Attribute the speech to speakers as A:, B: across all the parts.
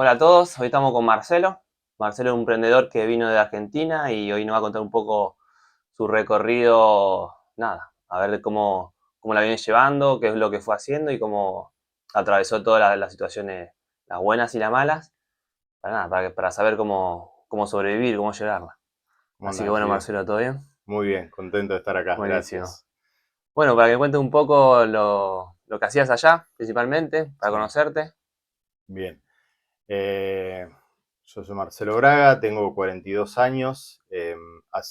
A: Hola a todos, hoy estamos con Marcelo. Marcelo es un emprendedor que vino de Argentina y hoy nos va a contar un poco su recorrido, nada, a ver cómo la viene llevando, qué es lo que fue haciendo y cómo atravesó todas las situaciones, las buenas y las malas, para nada, para saber cómo sobrevivir, cómo llegarla.
B: ¿Cómo
A: Así que
B: andás,
A: bueno,
B: Gio?
A: Marcelo, ¿todo bien?
B: Muy bien, contento de estar acá,
A: Buenísimo.
B: gracias.
A: Bueno, para que cuente un poco lo que hacías allá, principalmente, para
B: Sí,
A: conocerte.
B: bien. Eh, yo soy Marcelo Braga, tengo 42 años, va a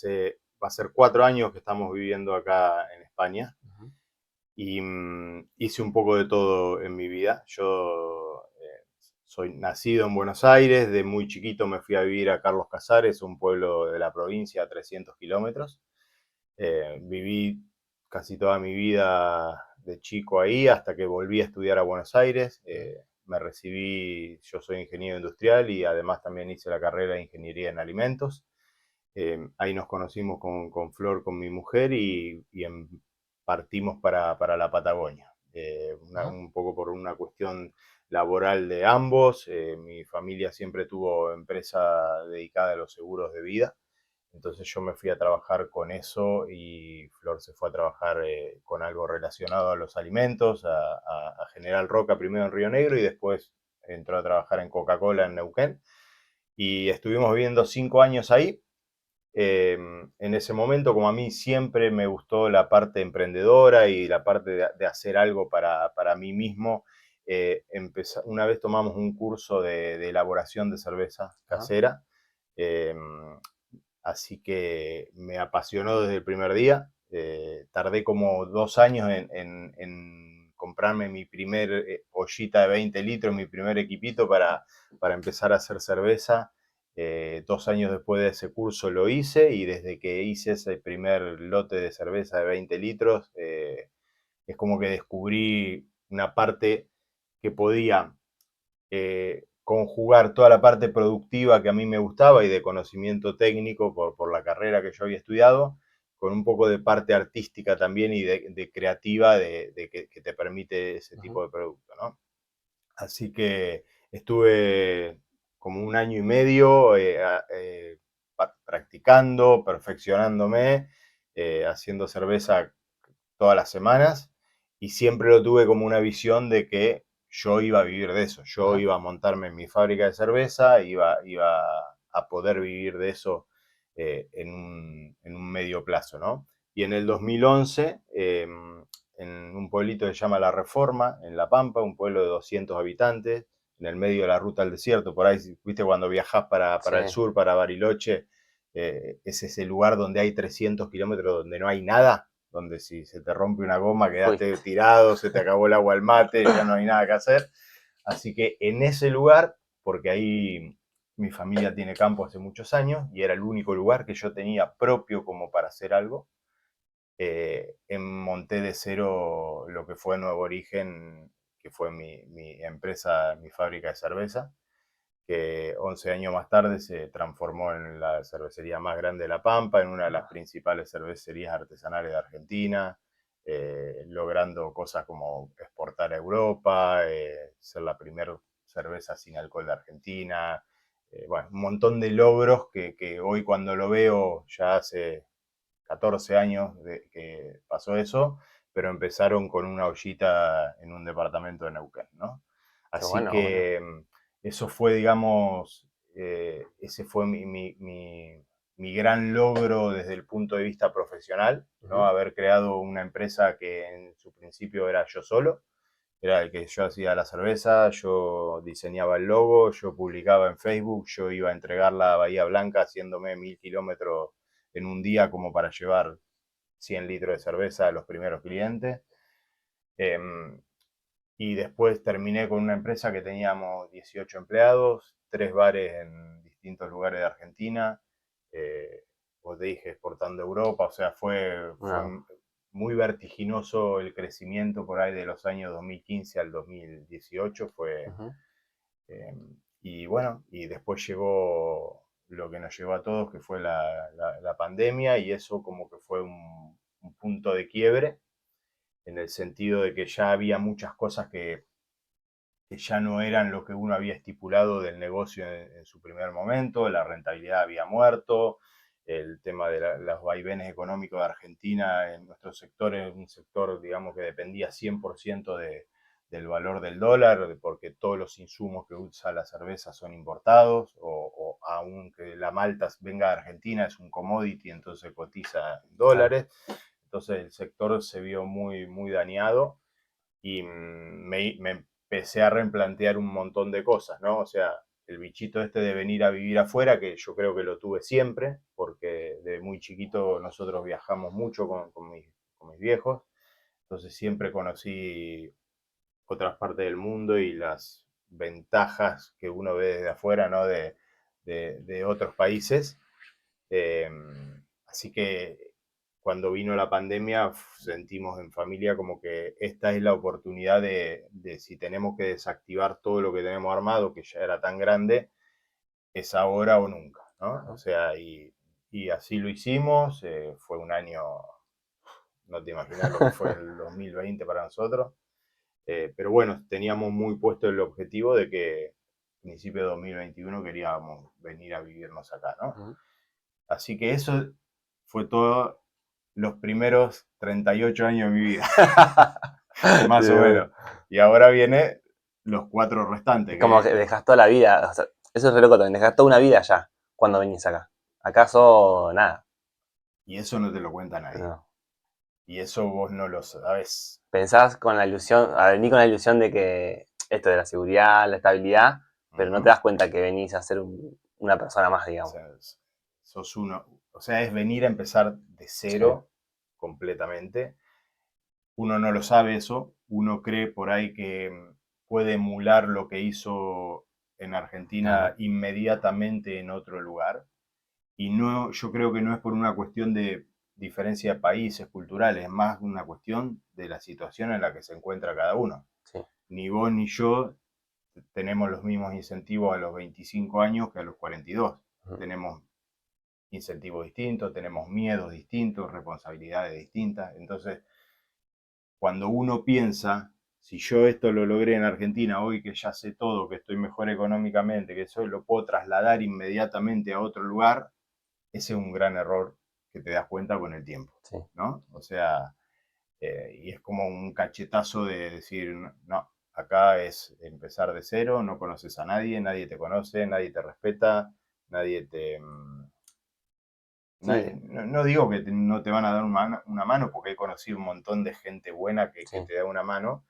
B: ser 4 años que estamos viviendo acá en España
A: Ujú.
B: y hice un poco de todo en mi vida. Yo soy nacido en Buenos Aires, de muy chiquito me fui a vivir a Carlos Casares, un pueblo de la provincia a 300 kilómetros. Viví casi toda mi vida de chico ahí hasta que volví a estudiar a Buenos Aires. Me recibí, yo soy ingeniero industrial y además también hice la carrera de ingeniería en alimentos. Ahí nos conocimos con Flor, con mi mujer, y partimos para la Patagonia.
A: Ajá.
B: Un poco por una cuestión laboral de ambos. Mi familia siempre tuvo empresa dedicada a los seguros de vida. Entonces yo me fui a trabajar con eso y Flor se fue a trabajar con algo relacionado a los alimentos, a General Roca primero en Río Negro y después entró a trabajar en Coca-Cola en Neuquén. Y estuvimos viviendo 5 años ahí. En ese momento, como a mí siempre me gustó la parte emprendedora y la parte de hacer algo para mí mismo, una vez tomamos un curso de elaboración de cerveza
A: Ajá.
B: casera. Eh, Así que me apasionó desde el primer día. Tardé como 2 años en comprarme mi primer ollita de 20 litros, mi primer equipito para empezar a hacer cerveza. 2 años después de ese curso lo hice y desde que hice ese primer lote de cerveza de 20 litros, es como que descubrí una parte que podía conjugar toda la parte productiva que a mí me gustaba y de conocimiento técnico por la carrera que yo había estudiado, con un poco de parte artística también y de creativa que te permite ese
A: Ujú.
B: tipo de producto, ¿no? Así que estuve como un año y medio practicando, perfeccionándome, haciendo cerveza todas las semanas y siempre lo tuve como una visión de que yo iba a vivir de eso, yo
A: Ajá.
B: iba a montarme en mi fábrica de cerveza, iba a poder vivir de eso en un medio plazo, ¿no? Y en el 2011, en un pueblito que se llama La Reforma, en La Pampa, un pueblo de 200 habitantes, en el medio de la ruta al desierto, por ahí, viste, cuando viajás
A: Sí.
B: para el sur, para Bariloche, es ese lugar donde hay 300 kilómetros donde no hay nada, donde si se te rompe una goma quedaste
A: Fuiste.
B: tirado, se te acabó el agua al mate, ya no hay nada que hacer. Así que en ese lugar, porque ahí mi familia tiene campo hace muchos años y era el único lugar que yo tenía propio como para hacer algo, monté de cero lo que fue Nuevo Origen, que fue mi empresa, mi fábrica de cerveza, que 11 años más tarde se transformó en la cervecería más grande de La Pampa, en una de las principales cervecerías artesanales de Argentina, logrando cosas como exportar a Europa, ser la primera cerveza sin alcohol de Argentina. Bueno, un montón de logros que hoy cuando lo veo ya hace 14 años de que pasó eso, pero empezaron con una ollita en un departamento de Neuquén, ¿no?
A: Qué
B: Así
A: bueno, bueno.
B: que eso fue, digamos, ese fue mi gran logro desde el punto de vista profesional, ¿no?
A: Ujú.
B: Haber creado una empresa que en su principio era yo solo, era el que yo hacía la cerveza, yo diseñaba el logo, yo publicaba en Facebook, yo iba a entregarla a Bahía Blanca haciéndome 1000 kilómetros en un día como para llevar 100 litros de cerveza a los primeros clientes. Eh, y después terminé con una empresa que teníamos 18 empleados, 3 bares en distintos lugares de Argentina, eh, como te dije, exportando a Europa, o sea, fue
A: Una-
B: muy vertiginoso el crecimiento por ahí de los años 2015 al 2018,
A: Ujú.
B: eh, y bueno, y después llegó lo que nos llevó a todos, que fue la pandemia, y eso como que fue un punto de quiebre, en el sentido de que ya había muchas cosas que ya no eran lo que uno había estipulado del negocio en su primer momento, la rentabilidad había muerto, el tema de los vaivenes económicos de Argentina en nuestro sector es un sector, digamos, que dependía 100% del valor del dólar, porque todos los insumos que usa la cerveza son importados, o aunque la malta venga de Argentina, es un commodity, entonces cotiza en
A: Claro.
B: dólares. Entonces el sector se vio muy, muy dañado y me empecé a replantear un montón de cosas, ¿no? O sea, el bichito este de venir a vivir afuera, que yo creo que lo tuve siempre, porque de muy chiquito nosotros viajamos mucho con mis viejos, entonces siempre conocí otras partes del mundo y las ventajas que uno ve desde afuera, ¿no? De otros países. Eh, Así que cuando vino la pandemia sentimos en familia como que esta es la oportunidad de si tenemos que desactivar todo lo que tenemos armado, que ya era tan grande, es ahora o nunca, ¿no? O sea, y así lo hicimos, fue un año, no te imaginas lo que fue el 2020 para nosotros, pero bueno, teníamos muy puesto el objetivo de que a principio de 2021 queríamos venir a vivirnos acá, ¿no?
A: Ujú.
B: Así que eso fue todo los primeros 38 años de mi vida, más o menos. Y ahora viene los 4 restantes,
A: Es como que dejas toda la vida, o sea, eso es re loco también, dejas toda una vida allá cuando venís acá. ¿Acaso nada?
B: y eso no te lo cuenta nadie.
A: No.
B: Y eso vos no lo sabes.
A: Pensás con la ilusión, a venir con la ilusión de que esto de la seguridad, la estabilidad,
B: Uh
A: pero no te
B: -huh.
A: das cuenta que venís a ser una persona más,
B: O
A: digamos.
B: sea, sos uno. O sea, es venir a empezar de
A: Sí,
B: cero completamente. Uno no lo sabe eso. Uno cree por ahí que puede emular lo que hizo en Argentina
A: claro,
B: inmediatamente en otro lugar. Y no, yo creo que no es por una cuestión de diferencia de países, culturales, es más una cuestión de la situación en la que se encuentra cada uno.
A: sí.
B: Ni vos ni yo tenemos los mismos incentivos a los 25 años que a los 42.
A: Ujú.
B: Tenemos incentivos distintos, tenemos miedos distintos, responsabilidades distintas. Entonces, cuando uno piensa, si yo esto lo logré en Argentina, hoy que ya sé todo, que estoy mejor económicamente, que eso lo puedo trasladar inmediatamente a otro lugar, ese es un gran error que te das cuenta con el tiempo,
A: Sí.
B: ¿no? O sea, y es como un cachetazo de decir, no, acá es empezar de cero, no conoces a nadie, nadie te conoce, nadie te respeta, nadie te...
A: Sí,
B: no digo que no te van a dar una mano, porque he conocido un montón de gente buena que
A: sí,
B: te da una mano,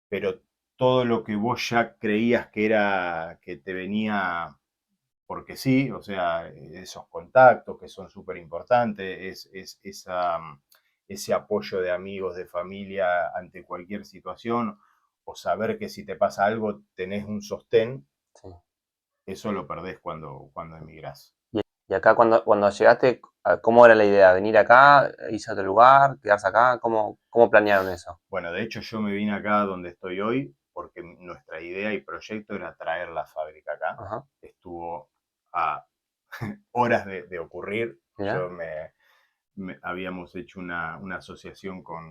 B: pero todo lo que vos ya creías que era, que te venía porque sí, o sea, esos contactos que son súper importantes, ese apoyo de amigos, de familia ante cualquier situación, o saber que si te pasa algo tenés un sostén,
A: sí.
B: eso lo perdés cuando emigrás.
A: Y acá cuando llegaste, ¿cómo era la idea? ¿Venir acá? ¿Irse a otro lugar? ¿Quedarse acá? ¿Cómo planearon eso?
B: Bueno, de hecho yo me vine acá donde estoy hoy porque nuestra idea y proyecto era traer la fábrica acá.
A: Ajá,
B: Estuvo a horas de ocurrir.
A: mirá,
B: Habíamos hecho una asociación con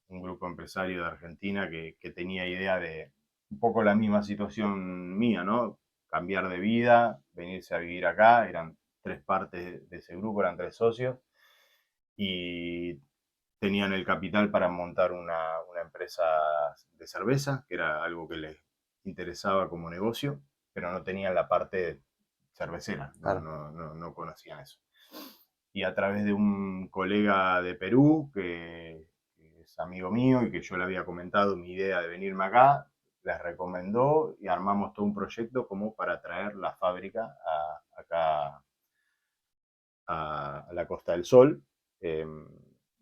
B: un grupo empresario de Argentina que tenía idea de un poco la misma situación mía, ¿no? Cambiar de vida, venirse a vivir acá, eran 3 partes de ese grupo, eran 3 socios, y tenían el capital para montar una empresa de cerveza, que era algo que les interesaba como negocio, pero no tenían la parte cervecera,
A: claro.
B: no conocían eso. Y a través de un colega de Perú, que es amigo mío y que yo le había comentado mi idea de venirme acá, les recomendó y armamos todo un proyecto como para traer la fábrica acá a la Costa del Sol. Eh,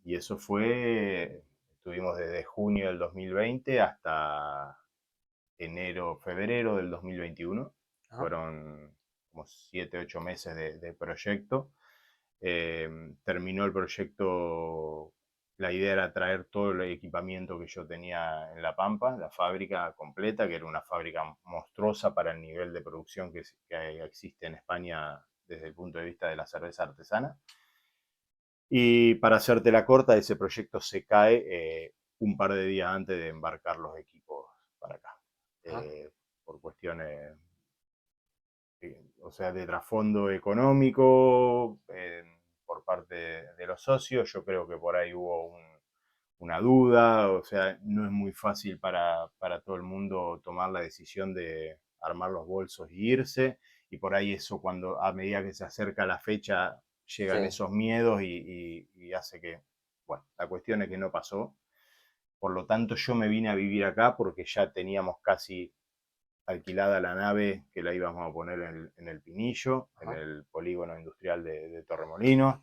B: y eso estuvimos desde junio del 2020 hasta enero, febrero del 2021.
A: Ajá,
B: Fueron como 7, 8 meses de proyecto. Terminó el proyecto, la idea era traer todo el equipamiento que yo tenía en La Pampa, la fábrica completa, que era una fábrica monstruosa para el nivel de producción que existe en España desde el punto de vista de la cerveza artesana. Y para hacerte la corta, ese proyecto se cae un par de días antes de embarcar los equipos para acá.
A: Ajá.
B: Por cuestiones, o sea, de trasfondo económico, por parte de los socios. Yo creo que por ahí hubo una duda, o sea, no es muy fácil para todo el mundo tomar la decisión de armar los bolsos y irse, y por ahí eso, cuando a medida que se acerca la fecha llegan
A: Sí,
B: esos miedos y hace que, bueno, la cuestión es que no pasó. Por lo tanto, yo me vine a vivir acá porque ya teníamos casi alquilada la nave que la íbamos a poner en el Pinillo, en
A: ajá,
B: el polígono industrial de Torremolinos.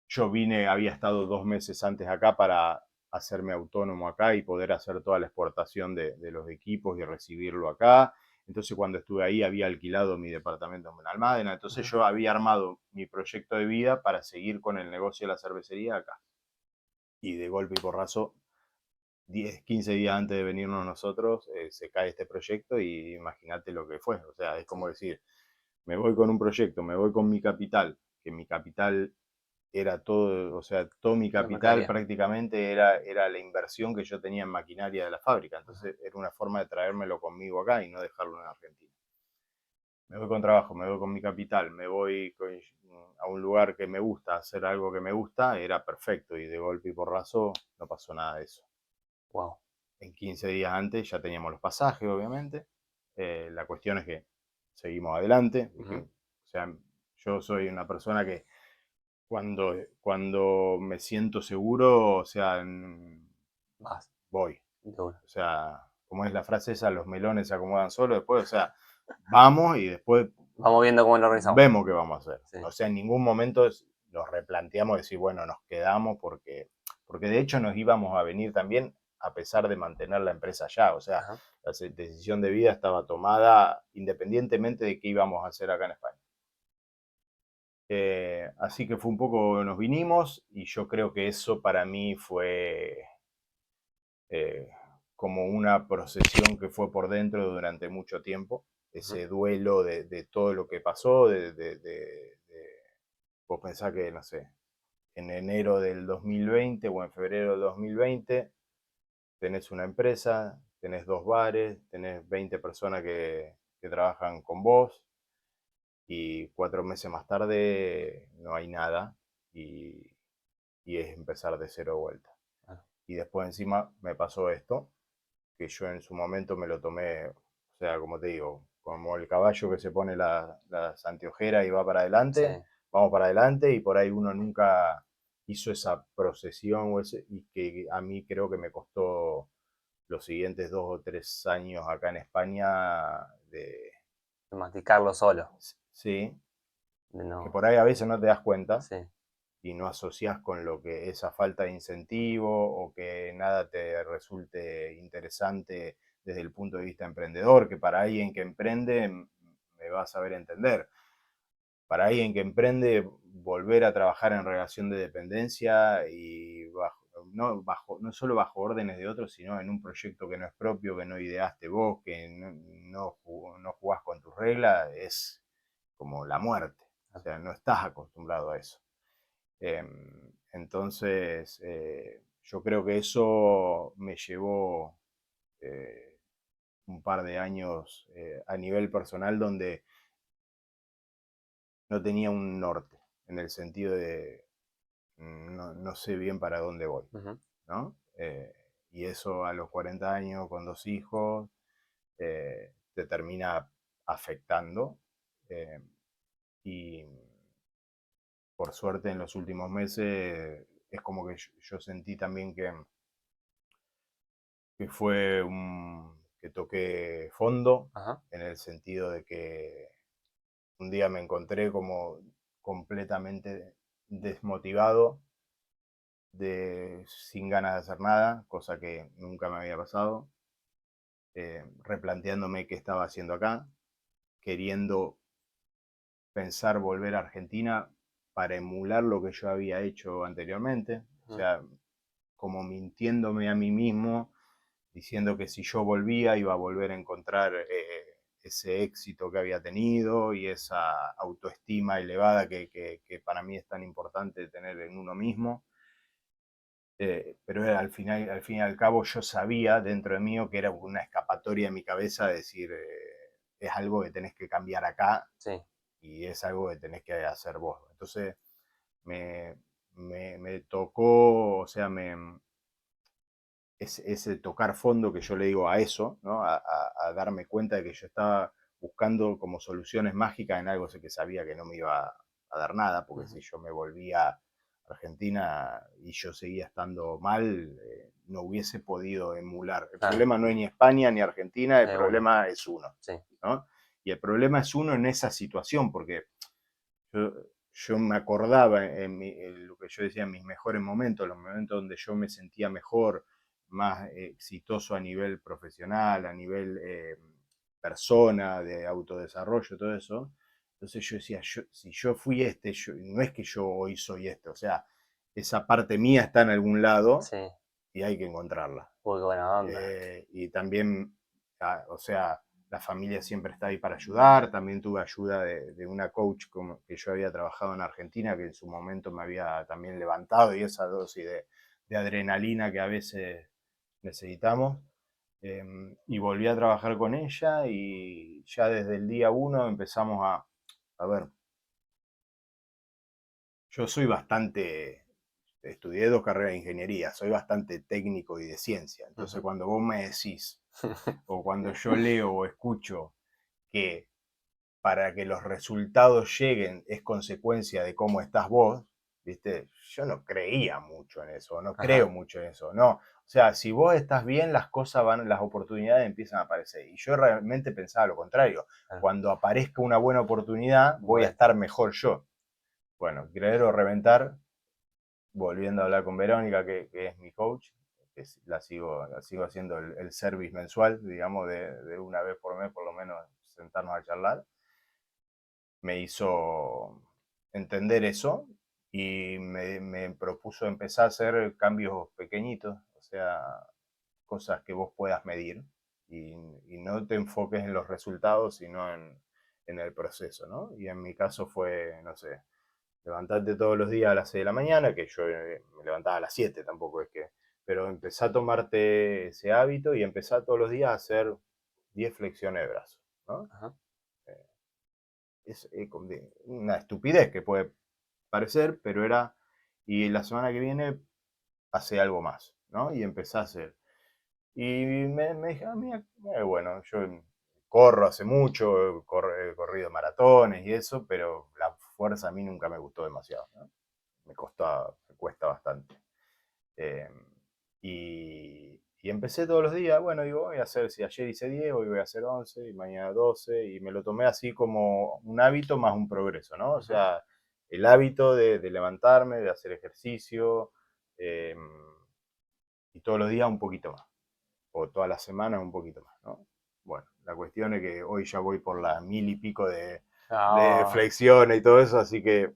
B: Yo vine, había estado 2 meses antes acá para hacerme autónomo acá y poder hacer toda la exportación de los equipos y recibirlo acá. Entonces, cuando estuve ahí, había alquilado mi departamento en Benalmádena. Entonces,
A: ajá.
B: yo había armado mi proyecto de vida para seguir con el negocio de la cervecería acá. Y de golpe y porrazo, 10, 15 días antes de venirnos nosotros, se cae este proyecto y imagínate lo que fue. O sea, es
A: Sí,
B: como decir, me voy con un proyecto, me voy con mi capital, que mi capital era todo, o sea, todo mi
A: no
B: capital
A: maquinaria.
B: prácticamente era la inversión que yo tenía en maquinaria de la fábrica.
A: Ajá.
B: Entonces era una forma de traérmelo conmigo acá y no dejarlo en Argentina. Me voy con trabajo, me voy con mi capital, me voy a un lugar que me gusta, hacer algo que me gusta, era perfecto, y de golpe y porrazo no pasó nada de eso.
A: Wow.
B: En 15 días antes ya teníamos los pasajes, obviamente. La cuestión es que seguimos adelante.
A: Ujú.
B: O sea, yo soy una persona que cuando me siento seguro, o sea,
A: Vas,
B: voy.
A: de una.
B: O sea, como es la frase esa, los melones se acomodan solos después, o sea, vamos y después
A: Vamos viendo cómo lo organizamos.
B: vemos qué vamos a hacer.
A: Sí,
B: O sea, en ningún momento nos replanteamos decir, bueno, nos quedamos porque de hecho nos íbamos a venir también a pesar de mantener la empresa allá. O sea,
A: ajá.
B: la decisión de vida estaba tomada independientemente de qué íbamos a hacer acá en España. Así que fue un poco, nos vinimos, y yo creo que eso para mí fue eh, como una procesión que fue por dentro durante mucho tiempo,
A: Ujú.
B: ese duelo de todo lo que pasó, vos pensás que, no sé, en enero del 2020 o en febrero del 2020 tenés una empresa, tenés 2 bares, tenés 20 personas que trabajan con vos, y 4 meses más tarde no hay nada, y, y es empezar de cero vuelta.
A: Claro.
B: Y después encima me pasó esto, que yo en su momento me lo tomé, o sea, como te digo, como el caballo que se pone las anteojeras y va para
A: Sí,
B: adelante, vamos para adelante, y por ahí uno nunca hizo esa procesión, y que a mí creo que me costó los siguientes 2 o 3 años acá en España de,
A: de masticarlo solo.
B: sí,
A: De
B: que
A: no.
B: por ahí a veces no te das cuenta
A: Sí,
B: y no asocias con lo que esa falta de incentivo, o que nada te resulte interesante desde el punto de vista emprendedor, que para alguien que emprende me va a saber entender. Para alguien que emprende, volver a trabajar en relación de dependencia y no solo bajo órdenes de otros, sino en un proyecto que no es propio, que no ideaste vos, que no jugás con tus reglas, es como la muerte. O sea, no estás acostumbrado a eso. Entonces, yo creo que eso me llevó un par de años a nivel personal donde no tenía un norte, en el sentido de no sé bien para dónde voy,
A: ujú.
B: ¿no? Y eso a los 40 años, con 2 hijos, te termina afectando. eh, y por suerte en los últimos meses es como que yo sentí también que fue que toqué fondo,
A: Ajá.
B: en el sentido de que un día me encontré como completamente desmotivado, sin ganas de hacer nada, cosa que nunca me había pasado, replanteándome qué estaba haciendo acá, queriendo pensar volver a Argentina para emular lo que yo había hecho anteriormente, o
A: Ujú.
B: sea, como mintiéndome a mí mismo, diciendo que si yo volvía iba a volver a encontrar ese éxito que había tenido y esa autoestima elevada que para mí es tan importante tener en uno mismo. Pero al final, al fin y al cabo yo sabía dentro de mí que era una escapatoria en mi cabeza de decir, es algo que tenés que cambiar acá
A: Sí,
B: y es algo que tenés que hacer vos. Entonces me, me tocó, o sea, ese tocar fondo que yo le digo a eso, ¿no? A darme cuenta de que yo estaba buscando como soluciones mágicas en algo que sabía que no me iba a dar nada, porque
A: ujú,
B: si yo me volvía a Argentina y yo seguía estando mal, no hubiese podido emular. El
A: claro,
B: problema no es ni España ni Argentina, el
A: uno,
B: problema es uno,
A: sí,
B: ¿no? Y el problema es uno en esa situación, porque yo, yo me acordaba en lo que yo decía en mis mejores momentos, los momentos donde yo me sentía mejor, más exitoso a nivel profesional, a nivel persona, de autodesarrollo, todo eso. Entonces yo decía, si yo fui no es que yo hoy soy este, o sea, esa parte mía está en algún lado
A: sí,
B: y hay que encontrarla.
A: uy, qué buena onda,
B: Y también, o sea, la familia siempre está ahí para ayudar. También tuve ayuda de una coach que yo había trabajado en Argentina, que en su momento me había también levantado y esa dosis de adrenalina que a veces necesitamos. Y volví a trabajar con ella y ya desde el día uno empezamos a ver, yo soy bastante, estudié 2 carreras de ingeniería, soy bastante técnico y de ciencia. Entonces
A: ujú.
B: cuando vos me decís, o cuando yo leo o escucho que para que los resultados lleguen es consecuencia de cómo estás vos, ¿viste? Yo no creía mucho en eso, no creo
A: Ajá,
B: mucho en eso, no. O sea, si vos estás bien, las cosas van, las oportunidades empiezan a aparecer. Y yo realmente pensaba lo contrario.
A: claro,
B: Cuando aparezca una buena oportunidad, voy a
A: bueno,
B: estar mejor yo. Bueno, creer o reventar, volviendo a hablar con Verónica, que es mi coach, que la sigo haciendo el service mensual, digamos, de una vez por mes, por lo menos, sentarnos a charlar, me hizo entender eso y me propuso empezar a hacer cambios pequeñitos, o sea, cosas que vos puedas medir y no te enfoques en los resultados, sino en el proceso, ¿no? Y en mi caso fue, no sé, levantarte todos los días a las 6 de la mañana, que yo me levantaba a las 7, tampoco es que, pero empezá a tomarte ese hábito y empezá todos los días a hacer 10 flexiones de brazos, ¿no?
A: ajá,
B: Eh, es una estupidez que puede parecer, pero era, y la semana que viene hace algo más, ¿no? Y empecé a hacer. Y me dije, mira, bueno, yo corro hace mucho, he corrido maratones y eso, pero la fuerza a mí nunca me gustó demasiado, ¿no? Me cuesta bastante. Eh, y empecé todos los días, bueno, digo, voy a hacer, si ayer hice 10, hoy voy a hacer 11 y mañana 12 y me lo tomé así como un hábito más un progreso, ¿no? O
A: ujú,
B: sea, el hábito de levantarme, de hacer ejercicio, eh, y todos los días un poquito más, o todas las semanas un poquito más, ¿no? Bueno, la cuestión es que hoy ya voy por las 1000 y pico de
A: ah,
B: flexiones y todo eso, así que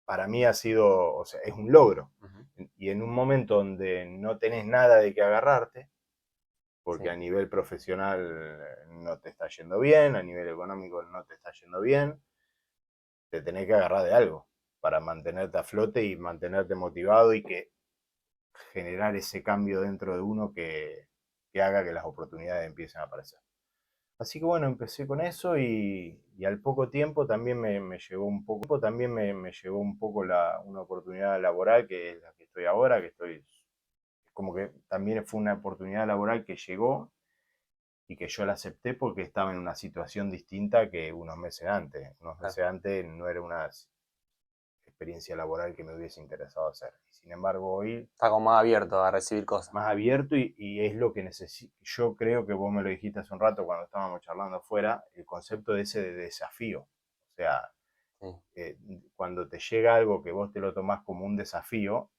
B: para mí ha sido, o sea, es un logro.
A: ujú,
B: Y en un momento donde no tenés nada de qué agarrarte, porque
A: sí,
B: a nivel profesional no te está yendo bien, a nivel económico no te está yendo bien, te tenés que agarrar de algo para mantenerte a flote y mantenerte motivado y que generar ese cambio dentro de uno que haga que las oportunidades empiecen a aparecer. Así que bueno, empecé con eso y al poco tiempo también me llegó un poco, también me llegó un poco una oportunidad laboral que es la que estoy ahora, que estoy como que también fue una oportunidad laboral que llegó y que yo la acepté porque estaba en una situación distinta que unos meses antes. Unos
A: claro.
B: meses antes no era una experiencia laboral que me hubiese interesado hacer. Y sin embargo, hoy
A: Está como más abierto a recibir cosas.
B: más abierto y es lo que necesito. Yo creo que vos me lo dijiste hace un rato cuando estábamos charlando afuera, el concepto de ese de desafío. O sea,
A: Sí,
B: eh, cuando te llega algo que vos te lo tomás como un desafío,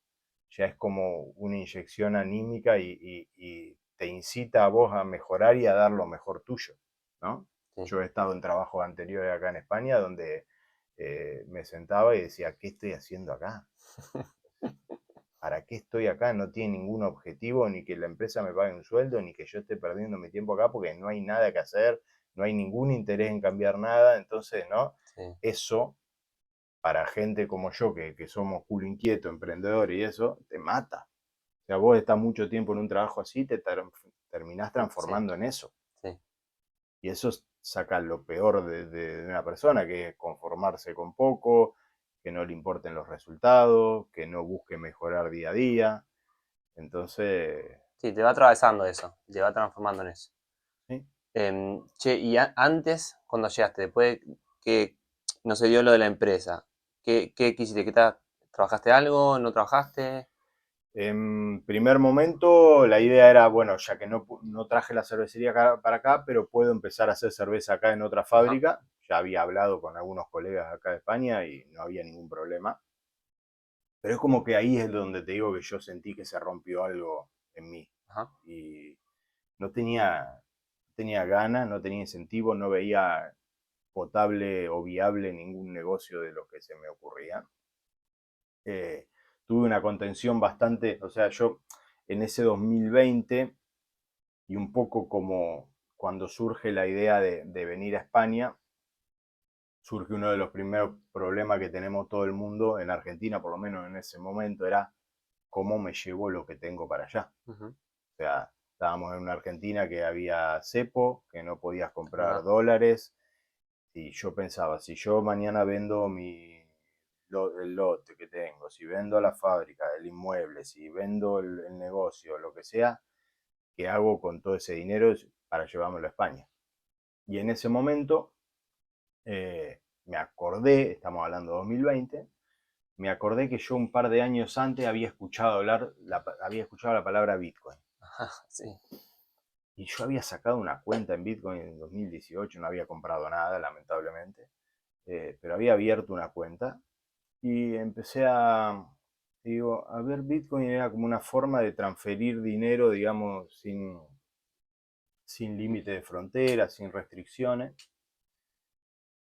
B: ya es como una inyección anímica y te incita a vos a mejorar y a dar lo mejor tuyo, ¿no?
A: sí,
B: Yo he estado en trabajos anteriores acá en España donde me sentaba y decía, ¿qué estoy haciendo acá? ¿Para qué estoy acá? No tiene ningún objetivo, ni que la empresa me pague un sueldo, ni que yo esté perdiendo mi tiempo acá porque no hay nada que hacer, no hay ningún interés en cambiar nada, entonces, ¿no?
A: sí,
B: Eso, para gente como yo, que somos culo inquieto, emprendedor y eso, te mata. sea, vos estás mucho tiempo en un trabajo así, terminás
A: Sí,
B: transformando en eso.
A: sí.
B: Y eso saca lo peor de una persona, que es conformarse con poco, que no le importen los resultados, que no busque mejorar día a día. Entonces,
A: Sí, te va atravesando eso, te va transformando en eso.
B: sí.
A: Che, y antes, cuando llegaste, después que no se dio lo de la empresa, ¿qué quisiste? ¿Trabajaste algo? ¿No trabajaste?
B: En primer momento la idea era, bueno, ya que no traje la cervecería para acá, pero puedo empezar a hacer cerveza acá en otra
A: Ajá,
B: fábrica. Ya había hablado con algunos colegas acá de España y no había ningún problema. Pero es como que ahí es donde te digo que yo sentí que se rompió algo en mí.
A: ajá.
B: Y no tenía ganas, no tenía incentivo, no veía potable o viable ningún negocio de lo que se me ocurría. Eh, Tuve una contención bastante, o sea, yo en ese 2020 y un poco como cuando surge la idea de venir a España, surge uno de los primeros problemas que tenemos todo el mundo, en Argentina por lo menos en ese momento, era cómo me llevo lo que tengo para allá.
A: Ujú.
B: O sea, estábamos en una Argentina que había cepo, que no podías
A: Es
B: comprar
A: verdad.
B: dólares, y yo pensaba, si yo mañana vendo el lote que tengo, si vendo la fábrica, el inmueble, si vendo el negocio, lo que sea, ¿qué hago con todo ese dinero para llevármelo a España? Y en ese momento me acordé, estamos hablando de 2020, me acordé que yo un par de años antes había escuchado la palabra Bitcoin.
A: Ajá, sí.
B: Y yo había sacado una cuenta en Bitcoin en 2018, no había comprado nada, lamentablemente, pero había abierto una cuenta y empecé a ver, Bitcoin era como una forma de transferir dinero, digamos, sin límite de frontera, sin restricciones.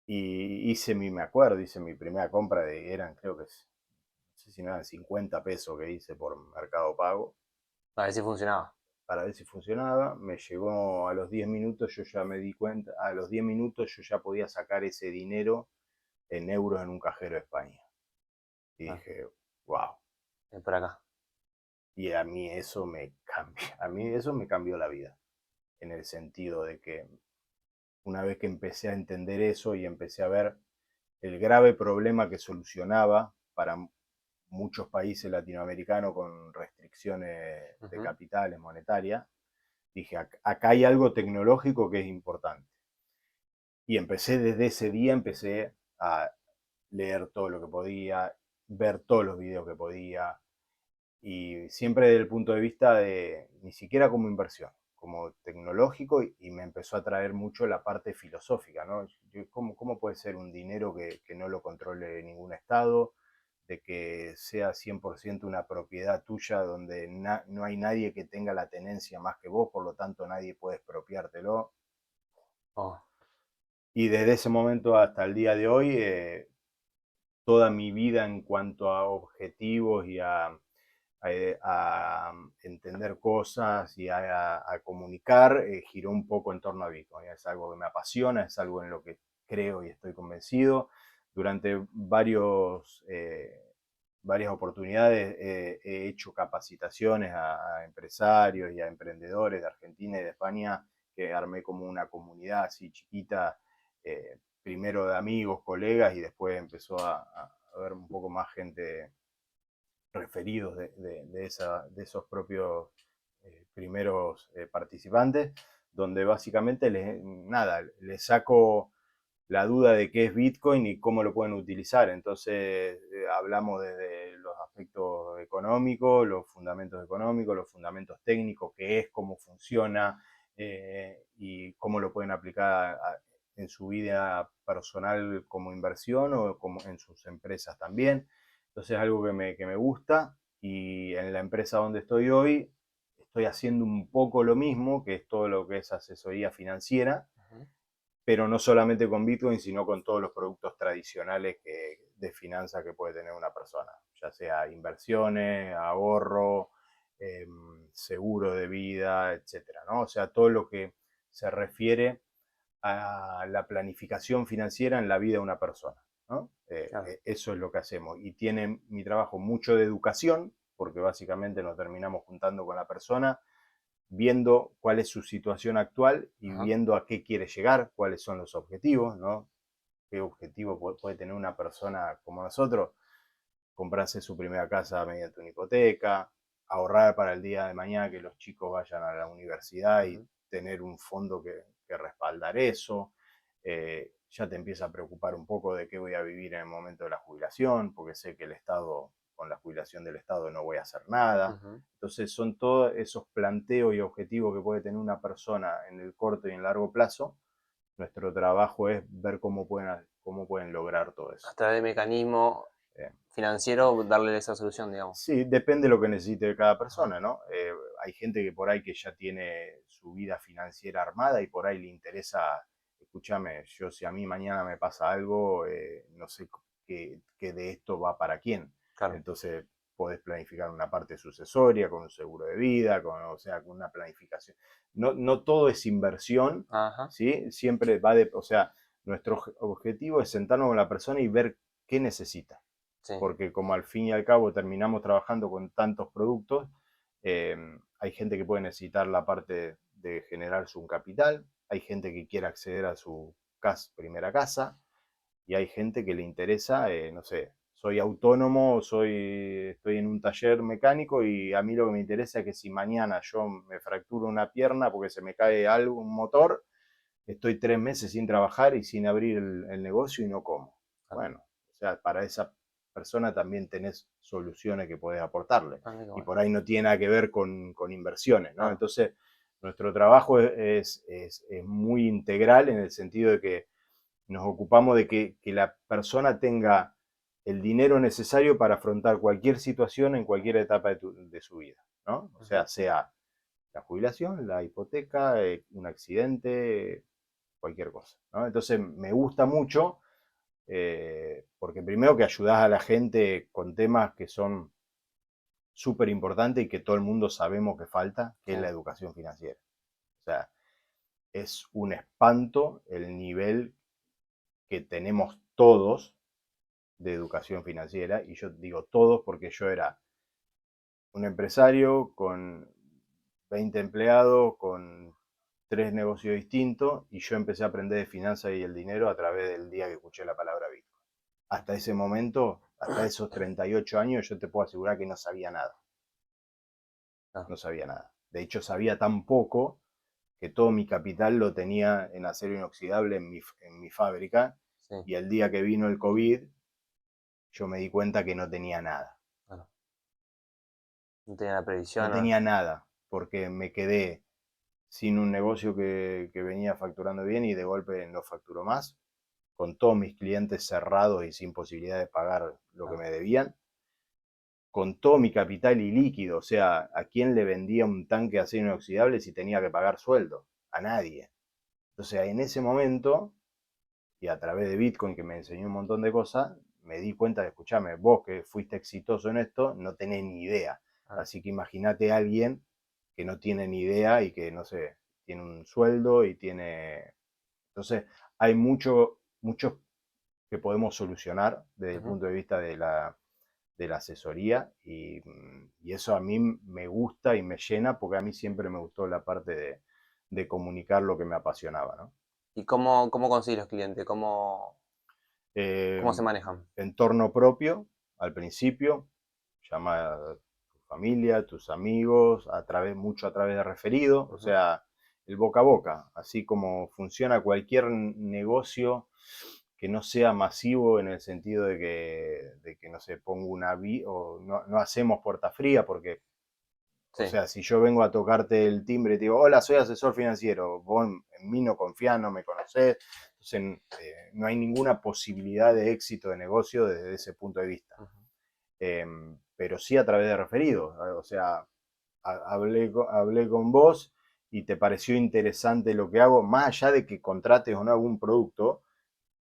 B: Y me acuerdo, hice mi primera compra eran creo que, no sé si no eran 50 pesos que hice por Mercado Pago,
A: A ver si funcionaba.
B: para ver si funcionaba. Me llegó a los 10 minutos, yo ya me di cuenta, a los 10 minutos yo ya podía sacar ese dinero en euros en un cajero de España. Y
A: Ah,
B: dije, wow.
A: por acá.
B: Y a mí eso me cambió, a mí eso me cambió la vida, en el sentido de que una vez que empecé a entender eso y empecé a ver el grave problema que solucionaba para muchos países latinoamericanos con restricciones de
A: Ujú.
B: capitales monetarias, dije, acá hay algo tecnológico que es importante. Y empecé desde ese día, empecé a leer todo lo que podía, ver todos los videos que podía, y siempre desde el punto de vista de, ni siquiera como inversión, como tecnológico, y me empezó a traer mucho la parte filosófica, ¿no? ¿Cómo puede ser un dinero que no lo controle ningún Estado, de que sea 100% una propiedad tuya donde no hay nadie que tenga la tenencia más que vos, por lo tanto nadie puede expropiártelo?
A: Oh,
B: Y desde ese momento hasta el día de hoy, toda mi vida en cuanto a objetivos y a entender cosas y a comunicar, giró un poco en torno a Bitcoin. Es algo que me apasiona, es algo en lo que creo y estoy convencido. Durante varias oportunidades he hecho capacitaciones a empresarios y a emprendedores de Argentina y de España, que armé como una comunidad así chiquita, primero de amigos, colegas, y después empezó a ver un poco más gente referidos de esos propios primeros participantes, donde básicamente les saco la duda de qué es Bitcoin y cómo lo pueden utilizar. Entonces hablamos desde los aspectos económicos, los fundamentos técnicos, qué es, cómo funciona, y cómo lo pueden aplicar en su vida personal como inversión o como en sus empresas también. Entonces es algo que me gusta, y en la empresa donde estoy hoy estoy haciendo un poco lo mismo, que es todo lo que es asesoría financiera,
A: ujú.
B: pero no solamente con Bitcoin, sino con todos los productos tradicionales de finanzas que puede tener una persona, ya sea inversiones, ahorro, eh, seguro de vida, etcétera, ¿no? O sea, todo lo que se refiere a la planificación financiera en la vida de una persona, ¿no?
A: Claro.
B: Eso es lo que hacemos. Y tiene mi trabajo mucho de educación, porque básicamente nos terminamos juntando con la persona, viendo cuál es su situación actual y
A: Ajá.
B: viendo a qué quiere llegar, cuáles son los objetivos, ¿no? ¿Qué objetivo puede tener una persona como nosotros? Comprarse su primera casa mediante una hipoteca, ahorrar para el día de mañana que los chicos vayan a la universidad y
A: Ujú.
B: tener un fondo que respaldar eso. Ya te empieza a preocupar un poco de qué voy a vivir en el momento de la jubilación, porque sé que el Estado, con la jubilación del Estado no voy a hacer nada.
A: Ujú.
B: Entonces son todos esos planteos y objetivos que puede tener una persona en el corto y en largo plazo. Nuestro trabajo es ver cómo pueden lograr todo
A: A
B: eso.
A: través de mecanismo
B: Eh,
A: financiero, darle esa solución, digamos.
B: Sí, depende de lo que necesite cada
A: Ajá.
B: persona, ¿no? Hay gente que por ahí que ya tiene su vida financiera armada y por ahí le interesa, escúchame, yo si a mí mañana me pasa algo, no sé qué de esto va para quién.
A: Claro.
B: Entonces podés planificar una parte sucesoria con un seguro de vida, o sea, con una planificación. No todo es inversión,
A: Ajá.
B: ¿sí? Siempre o sea, nuestro objetivo es sentarnos con la persona y ver qué necesita,
A: Sí.
B: porque como al fin y al cabo terminamos trabajando con tantos productos, eh, hay gente que puede necesitar la parte de generarse un capital, hay gente que quiere acceder a su primera casa, y hay gente que le interesa, no sé, soy autónomo, estoy en un taller mecánico y a mí lo que me interesa es que si mañana yo me fracturo una pierna porque se me cae algo, un motor, estoy 3 meses sin trabajar y sin abrir el negocio y no como.
A: Claro.
B: Bueno, o sea, para esa persona también tenés soluciones que podés aportarle.
A: Ah, mira,
B: Y
A: bueno.
B: por ahí no tiene nada que ver con inversiones, ¿no?
A: Claro.
B: Entonces, nuestro trabajo es muy integral en el sentido de que nos ocupamos de que la persona tenga el dinero necesario para afrontar cualquier situación en cualquier etapa de su vida, ¿no? O
A: Ujú.
B: sea la jubilación, la hipoteca, un accidente, cualquier cosa, ¿no? Entonces me gusta mucho porque primero que ayudás a la gente con temas que son súper importantes y que todo el mundo sabemos que falta, que
A: Sí.
B: es la educación financiera. O sea, es un espanto el nivel que tenemos todos de educación financiera, y yo digo todos porque yo era un empresario con 20 empleados, con 3 negocios distintos, y yo empecé a aprender de finanzas y el dinero a través del día que escuché la palabra Bitcoin. Hasta ese momento, hasta esos 38 años, yo te puedo asegurar que no sabía nada.
A: Claro.
B: No sabía nada. De hecho, sabía tan poco que todo mi capital lo tenía en acero inoxidable en mi fábrica,
A: Sí.
B: y el día que vino el COVID, yo me di cuenta que no tenía nada.
A: Claro. No tenía la
B: No
A: previsión.
B: tenía nada, porque me quedé sin un negocio que venía facturando bien y de golpe no facturó más, con todos mis clientes cerrados y sin posibilidad de pagar lo que
A: Claro.
B: me debían, con todo mi capital ilíquido, o sea, ¿a quién le vendía un tanque de acero inoxidable si tenía que pagar sueldo? A nadie. Entonces, en ese momento, y a través de Bitcoin, que me enseñó un montón de cosas, me di cuenta de, escuchame, vos que fuiste exitoso en esto, no tenés ni idea.
A: Claro.
B: Así que imagínate a alguien que no tiene ni idea y que, no sé, tiene un sueldo y tiene... Entonces, hay mucho que podemos solucionar desde el
A: Ujú.
B: punto de vista de la asesoría, y eso a mí me gusta y me llena porque a mí siempre me gustó la parte de comunicar lo que me apasionaba, ¿no?
A: ¿Y cómo consigues los clientes? ¿Cómo se
B: Eh,
A: manejan?
B: Entorno propio, al principio, llama a tu familia, tus amigos, mucho a través de referido, o
A: Ujú.
B: sea, el boca a boca, así como funciona cualquier negocio que no sea masivo en el sentido de que no se ponga o no hacemos puerta fría, porque, o
A: Sí.
B: sea, si yo vengo a tocarte el timbre y te digo, hola, soy asesor financiero, vos en mí no confías, no me conocés, entonces no hay ninguna posibilidad de éxito de negocio desde ese punto de vista.
A: Ujú.
B: Pero sí a través de referidos, o sea, hablé con vos y te pareció interesante lo que hago, más allá de que contrates o no algún producto,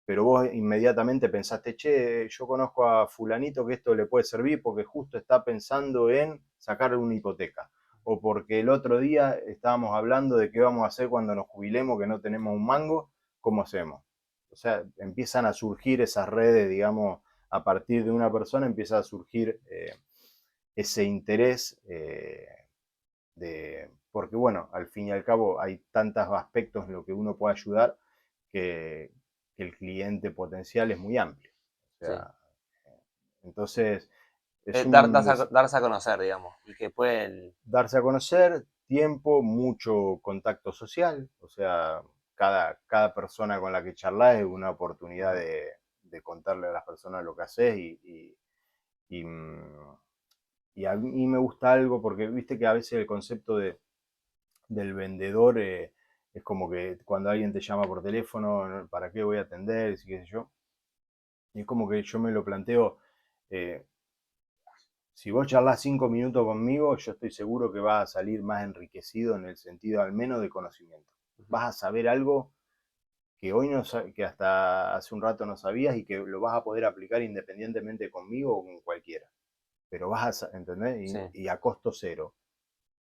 B: pero vos inmediatamente pensaste, che, yo conozco a fulanito que esto le puede servir porque justo está pensando en sacarle una hipoteca. O porque el otro día estábamos hablando de qué vamos a hacer cuando nos jubilemos, que no tenemos un mango, ¿cómo hacemos? O sea, empiezan a surgir esas redes, digamos, a partir de una persona empieza a surgir ese interés porque bueno, al fin y al cabo hay tantos aspectos en los que uno puede ayudar que el cliente potencial es muy amplio. O
A: Sí.
B: sea, entonces es un
A: Darse a conocer, digamos, y que pueden...
B: darse a conocer, tiempo, mucho contacto social, o sea, cada persona con la que charlas es una oportunidad de contarle a las personas lo que haces y, y a mí me gusta algo porque viste que a veces el concepto del vendedor es como que cuando alguien te llama por teléfono, ¿para qué voy a atender? Y qué sé yo. Y es como que yo me lo planteo, eh, si vos charlas 5 minutos conmigo, yo estoy seguro que vas a salir más enriquecido en el sentido al menos de conocimiento.
A: Ujú.
B: Vas a saber algo que hoy no que hasta hace un rato no sabías y que lo vas a poder aplicar independientemente conmigo o con cualquiera. Pero vas a, ¿entendés?
A: Sí,
B: Y a costo cero,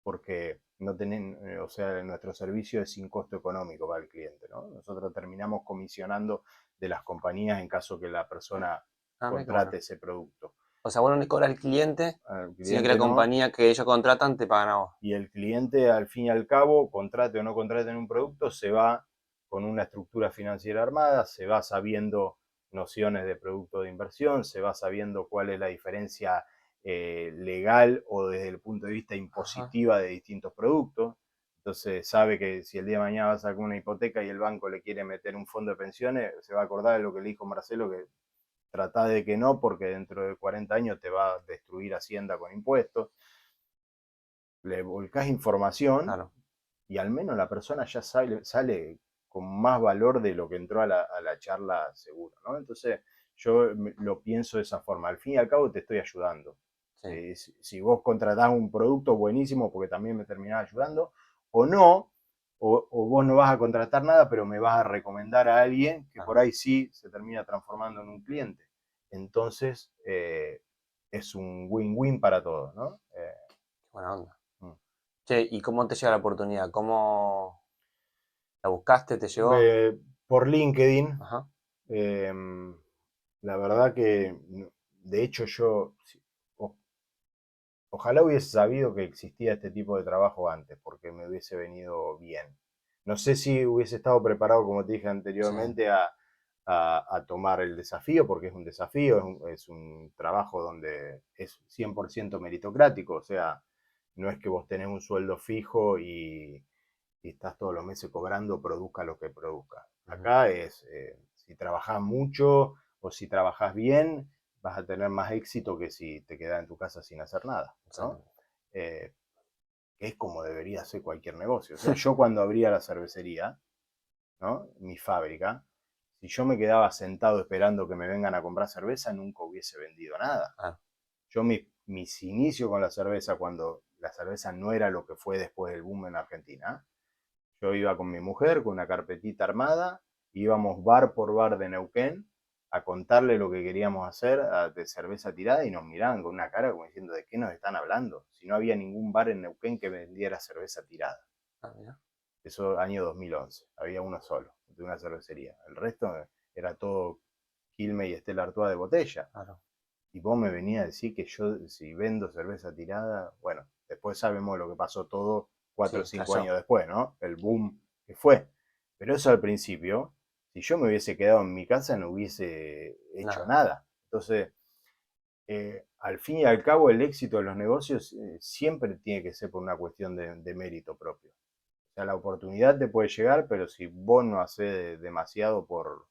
B: porque no tienen, o sea, nuestro servicio es sin costo económico para el cliente, ¿no? Nosotros terminamos comisionando de las compañías en caso que la persona
A: ah, mira qué
B: contrate
A: bueno.
B: ese producto.
A: O sea, vos no le cobras al cliente,
B: Al
A: sino que la
B: cliente no,
A: compañía que ellos contratan te pagan a vos.
B: y el cliente al fin y al cabo, contrate o no contrate en un producto, se va con una estructura financiera armada, se va sabiendo nociones de producto de inversión, se va sabiendo cuál es la diferencia legal o desde el punto de vista
A: Ajá,
B: impositiva de distintos productos. Entonces sabe que si el día de mañana va a sacar una hipoteca y el banco le quiere meter un fondo de pensiones, se va a acordar de lo que le dijo Marcelo, que trata de que no, porque dentro de 40 años te va a destruir Hacienda con impuestos. Le volcás información
A: claro.
B: y al menos la persona ya sale con más valor de lo que entró a la charla seguro, ¿no? Entonces yo lo pienso de esa forma. Al fin y al cabo te estoy ayudando.
A: Sí.
B: Si vos contratás un producto buenísimo porque también me terminás ayudando, o no, o vos no vas a contratar nada, pero me vas a recomendar a alguien que
A: Claro,
B: por ahí sí se termina transformando en un cliente. Entonces es un win-win para todos, ¿no?
A: qué buena onda.
B: Mm.
A: Che, ¿y cómo te llega la oportunidad? ¿Cómo la buscaste? ¿Te llegó?
B: Por LinkedIn.
A: Ajá,
B: Eh, la verdad que, de hecho, yo o- ojalá hubiese sabido que existía este tipo de trabajo antes, porque me hubiese venido bien. No sé si hubiese estado preparado, como te dije
A: sí,
B: anteriormente, a tomar el desafío, porque es un desafío, es un trabajo donde es 100% meritocrático, o sea, no es que vos tenés un sueldo fijo y estás todos los meses cobrando, produzca lo que produzca.
A: ujú,
B: Acá es, si trabajás mucho o si trabajás bien, vas a tener más éxito que si te quedas en tu casa sin hacer nada, ¿no?
A: exactamente.
B: Eh, es como debería ser cualquier negocio. O sea, yo cuando abría la cervecería, ¿no? Mi fábrica, si yo me quedaba sentado esperando que me vengan a comprar cerveza, nunca hubiese vendido nada.
A: Ah,
B: Yo mis inicios con la cerveza, cuando la cerveza no era lo que fue después del boom en Argentina, yo iba con mi mujer, con una carpetita armada, íbamos bar por bar de Neuquén a contarle lo que queríamos hacer de cerveza tirada y nos miraban con una cara como diciendo, ¿de qué nos están hablando? Si no había ningún bar en Neuquén que vendiera cerveza tirada.
A: ah, mira,
B: Eso año 2011. Había uno solo, de una cervecería. El resto era todo Quilmes y Estela Artois de botella.
A: claro.
B: Y vos me venías a decir que yo, si vendo cerveza tirada, bueno, después sabemos lo que pasó todo 4 o 5 años
A: Sí,
B: después, ¿no? El boom que fue. Pero eso al principio, si yo me hubiese quedado en mi casa, no hubiese hecho
A: nada.
B: nada. Entonces, al fin y al cabo, el éxito de los negocios siempre tiene que ser por una cuestión de mérito propio. O sea, la oportunidad te puede llegar, pero si vos no haces demasiado por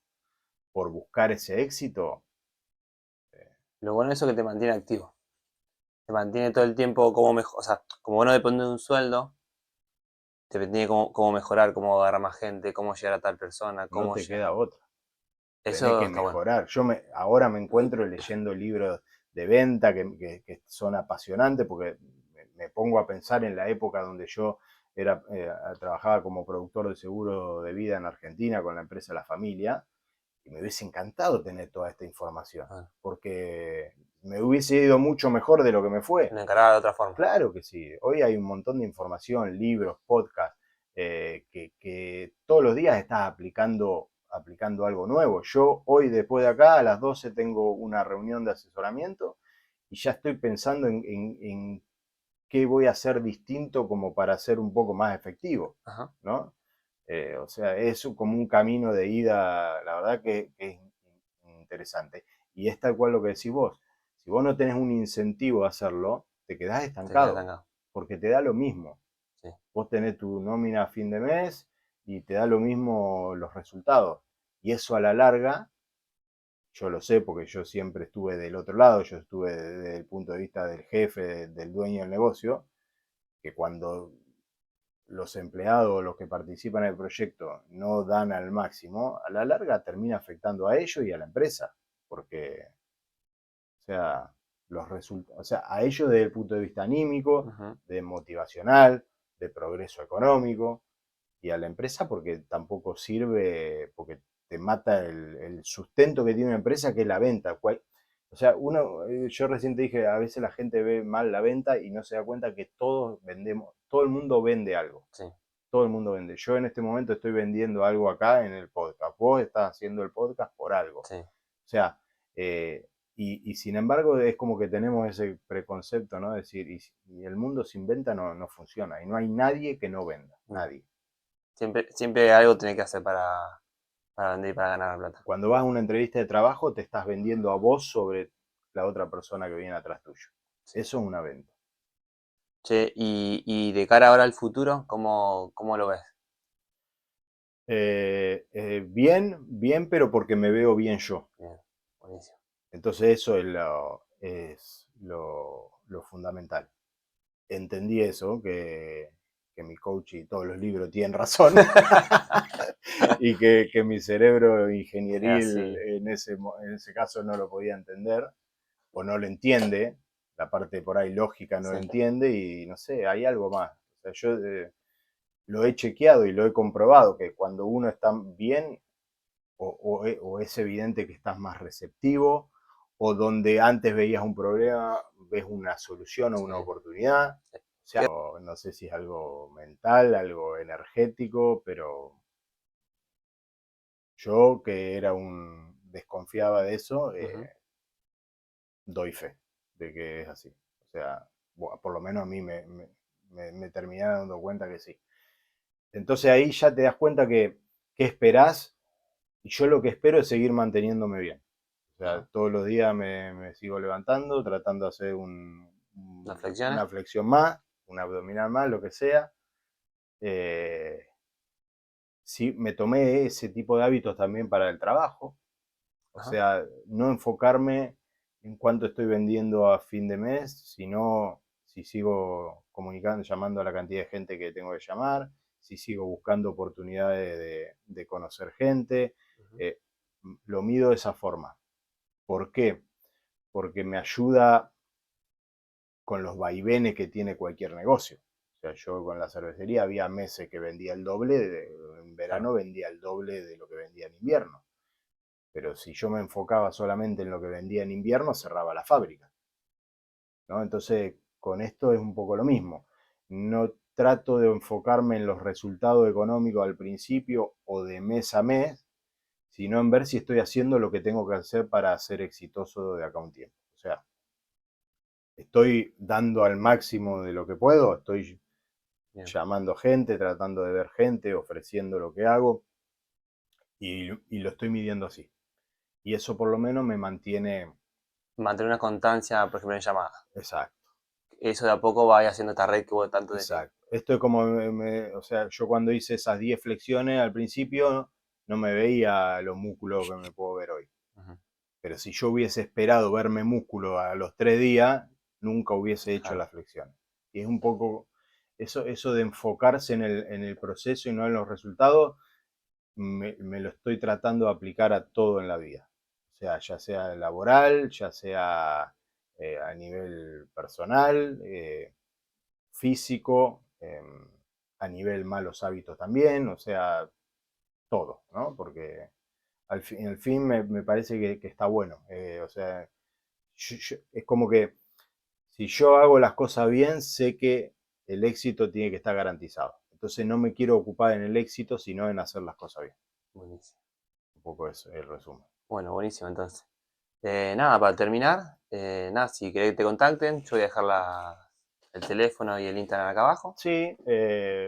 B: buscar ese éxito,
A: Lo bueno es eso que te mantiene activo. Te mantiene todo el tiempo como mejor, o sea, como vos no depende de un sueldo, te mantiene cómo mejorar, cómo agarrar más gente, cómo llegar a tal persona,
B: no
A: cómo
B: te
A: llegar.
B: queda otra. Tenés
A: Eso
B: que
A: está bueno.
B: mejorar. Ahora me encuentro leyendo libros de venta que son apasionantes porque me pongo a pensar en la época donde yo trabajaba como productor de seguro de vida en Argentina con la empresa La Familia y me hubiese encantado tener toda esta información
A: Bueno,
B: porque me hubiese ido mucho mejor de lo que me fue.
A: me encargaba de otra forma.
B: Claro que sí. Hoy hay un montón de información, libros, podcasts, que todos los días estás aplicando algo nuevo. Yo hoy, después de acá, a las 12 tengo una reunión de asesoramiento y ya estoy pensando en qué voy a hacer distinto como para ser un poco más efectivo,
A: Ajá.
B: ¿no? O sea, es como un camino de ida, la verdad que es interesante. Y es tal cual lo que decís vos. Si vos no tenés un incentivo a hacerlo, te quedás
A: Te quedas
B: estancado,
A: estancado.
B: porque te da lo mismo.
A: Sí.
B: Vos tenés tu nómina a fin de mes y te da lo mismo los resultados. Y eso a la larga, yo lo sé porque yo siempre estuve del otro lado, yo estuve desde el punto de vista del jefe, del dueño del negocio, que cuando los empleados o los que participan en el proyecto no dan al máximo, a la larga termina afectando a ellos y a la empresa, porque, o sea, los resultados, o sea, a ellos desde el punto de vista anímico,
A: Ujú.
B: de motivacional, de progreso económico, y a la empresa porque tampoco sirve, porque te mata el sustento que tiene una empresa, que es la venta. O sea, yo recién te dije, a veces la gente ve mal la venta y no se da cuenta que todos vendemos, todo el mundo vende algo.
A: Sí,
B: Todo el mundo vende. Yo en este momento estoy vendiendo algo acá en el podcast. Vos estás haciendo el podcast por algo.
A: sí.
B: O sea, y sin embargo es como que tenemos ese preconcepto, ¿no? Es decir, y el mundo sin venta no funciona. Y no hay nadie que no venda.
A: No.
B: Nadie.
A: Siempre algo tenés que hacer para vender y para ganar plata.
B: Cuando vas a una entrevista de trabajo, te estás vendiendo a vos sobre la otra persona que viene atrás tuyo.
A: Sí.
B: Eso es una venta.
A: Che, y de cara ahora al futuro, ¿cómo lo ves?
B: Bien, bien, pero porque me veo bien yo.
A: Bien, buenísimo.
B: Entonces eso es lo fundamental. Entendí eso, que mi coach y todos los libros tienen razón, y que mi cerebro
A: Es
B: ingenieril
A: así,
B: en ese caso no lo podía entender, o no lo entiende, la parte por ahí lógica no lo
A: sí,
B: entiende, y no sé, hay algo más. O sea, yo lo he chequeado y lo he comprobado, que cuando uno está bien, o es evidente que estás más receptivo, o donde antes veías un problema, ves una solución o
A: sí,
B: una oportunidad.
A: sí.
B: O sea, no sé si es algo mental, algo energético, pero yo que era desconfiaba de eso,
A: Ujú.
B: doy fe de que es así. O sea, por lo menos a mí me terminé dando cuenta que sí. Entonces ahí ya te das cuenta que esperás, y yo lo que espero es seguir manteniéndome bien. O sea,
A: Ajá.
B: todos los días me sigo levantando, tratando de hacer
A: ¿Las flexiones?
B: una flexión más, una abdominal más, lo que sea. Eh, sí, me tomé ese tipo de hábitos también para el trabajo. O
A: Ajá.
B: sea, no enfocarme en cuánto estoy vendiendo a fin de mes, sino si sigo comunicando, llamando a la cantidad de gente que tengo que llamar, si sigo buscando oportunidades de conocer gente.
A: Ujú.
B: eh, lo mido de esa forma. ¿Por qué? Porque me ayuda con los vaivenes que tiene cualquier negocio. O sea, yo con la cervecería había meses que vendía el doble, en
A: Claro.
B: verano vendía el doble de lo que vendía en invierno. Pero si yo me enfocaba solamente en lo que vendía en invierno, cerraba la fábrica, ¿no? Entonces, con esto es un poco lo mismo. No trato de enfocarme en los resultados económicos al principio o de mes a mes, sino en ver si estoy haciendo lo que tengo que hacer para ser exitoso de acá a un tiempo. O sea, estoy dando al máximo de lo que puedo, estoy
A: Bien.
B: llamando gente, tratando de ver gente, ofreciendo lo que hago, y lo estoy midiendo así. Y eso por lo menos me mantiene
A: Mantener una constancia, por ejemplo, en llamadas.
B: exacto.
A: Eso de a poco va a ir haciendo esta red que vos tanto decís.
B: Exacto. Esto es como, o sea, yo cuando hice esas 10 flexiones al principio no me veía los músculos que me puedo ver hoy.
A: Ujú.
B: Pero si yo hubiese esperado verme músculo a los 3 días, nunca hubiese hecho
A: Claro.
B: las flexiones. Y es un poco eso de enfocarse en el proceso y no en los resultados, me lo estoy tratando de aplicar a todo en la vida. O sea, ya sea laboral, ya sea a nivel personal, físico, a nivel malos hábitos también, o sea, todo, ¿no? Porque en el fin me parece que está bueno. O sea, es como que si yo hago las cosas bien, sé que el éxito tiene que estar garantizado. Entonces no me quiero ocupar en el éxito, sino en hacer las cosas bien.
A: Buenísimo.
B: Un poco eso es el resumen.
A: Bueno, buenísimo entonces. Nada, para terminar, nada, si querés que te contacten, yo voy a dejar el teléfono y el Instagram acá abajo.
B: Sí,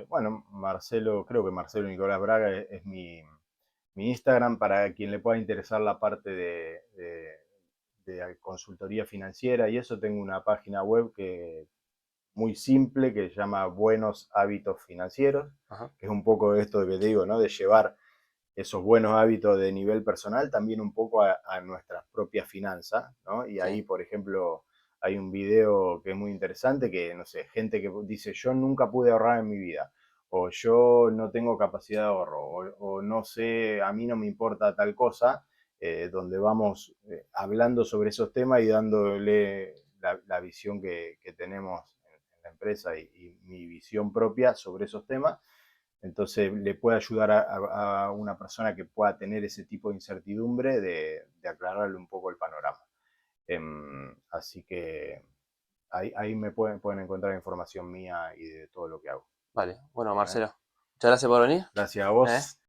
B: bueno, Marcelo, creo que Marcelo Nicolás Braga es mi Instagram para quien le pueda interesar la parte de consultoría financiera y eso. Tengo una página web que muy simple que se llama Buenos Hábitos Financieros,
A: Ajá,
B: que es un poco esto que te digo, ¿no? De llevar esos buenos hábitos de nivel personal también un poco a nuestras propias finanzas, ¿no? Y
A: sí,
B: ahí, por ejemplo, hay un video que es muy interesante que, no sé, gente que dice, yo nunca pude ahorrar en mi vida, o yo no tengo capacidad de ahorro, o no sé, a mí no me importa tal cosa, donde vamos hablando sobre esos temas y dándole la visión que tenemos en la empresa y mi visión propia sobre esos temas. Entonces le puede ayudar a una persona que pueda tener ese tipo de incertidumbre de aclararle un poco el panorama. Así que ahí me pueden encontrar información mía y de todo lo que hago.
A: vale. Bueno,
B: ¿Eh?
A: Marcelo, muchas gracias por venir.
B: Gracias a
A: ¿eh?
B: vos.